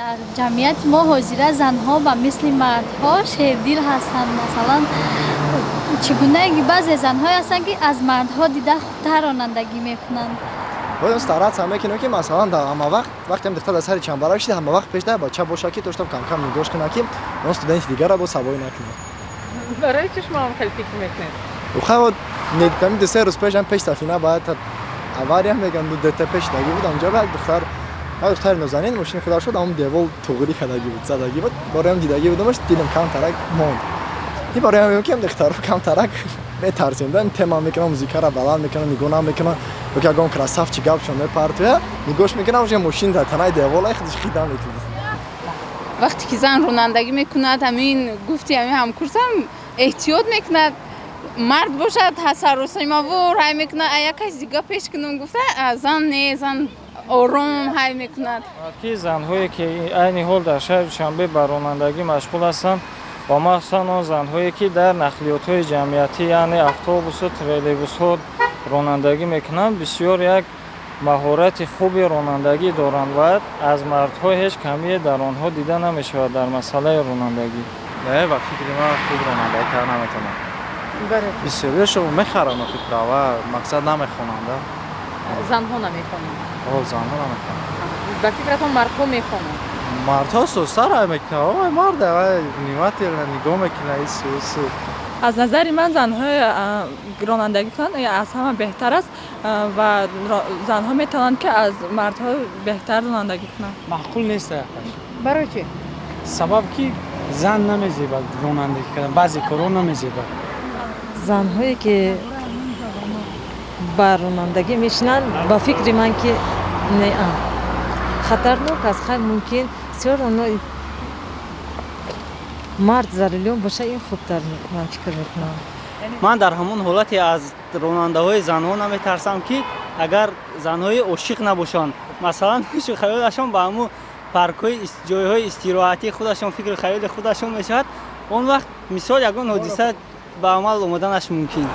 дар ҷамъияти мо ҳозира занҳо ба мисли мардҳо шердил ҳастанд. Масалан, чигуна ки баъзе занҳое ҳастанд, ки аз мардҳо дида худтар ронандагӣ мекунанд. باید стараться میکنه که مثلا در همه وقتی هم دختر سر چنبرک شده همه وقت پیش در بچه باشه که توشتم کم کم نگاش کنه که اون استودنت دیگر را با سوای نکنه. برای چی شما هم خیلی فکر میکنید؟ خب ندیدم دو سه روز پیش هم پیش سفینه باید اواری هم میگن دو تا پیش دگی بود اونجا بعد دختر نازنین ماشین خدا شد اون دیوال توغری کردگی بود زدگی بود برای هم دیدگی بودمش دیدم کم ترک موند. این برای هم که دختر کم ترک میترسیدن تمام میکنم موزیک را بلند میکنم نگاه میکنم و که اون کراسافچی گپ شونه پارتویا نگاش میکنم وجه ماشین در تنای دیوال خودش خیدا میکنه. وقتی که زن رانندگی میکند همین گفتی همین همکورسم احتیاط میکند مرد باشد تصرف ما و رای میکنه ایا کسی دیگه پیش کنم گفته زن نه زن آروم های میکند. که زنهایی که این حال در شهر شنبه بر رانندگی مشغول هستند و مخصوصا آن زنهایی که در نقلیات‌های جمعیتی یعنی اتوبوس و تریلیبوس‌ها رانندگی میکنند بسیار یک مهارت خوبی رانندگی دارند و از مردها هیچ کمی در آنها دیده نمیشود در مسئله رانندگی. نه و فکر من خوب رانندگی کردن نمیتونم. برای بسیاریشو میخرن فکر و مقصد نمیخونند. زنها نمیخونند. زنها نمیخونند. به فکرتون مردها میخونند. مردها سوسر میکنه آقای مرد نیمتی نگاه میکنه این سوس. از نظر من زنهای رانندگی کنند از همه بهتر است و زنها میتوانند که از مردها بهتر رانندگی کنند. معقول نیست. برای چی؟ سبب که زن نمیزیبد رانندگی کردن بعضی کارا نمیزیبد. زنهایی که بر رانندگی میشنند با فکر من که نه خطرناک است خیلی ممکن سیار مرد زرلیون باشه این خوبتر من فکر میکنم. من در همون حالتی از راننده های زنها نمیترسم که اگر زنهای عاشق نباشند مثلا خیالشون با همون پارک‌های جایهای استراحتی خودشون فکر خیال خودشون میشود اون وقت مثال یگان حادثه به عمل اومدنش ممکن.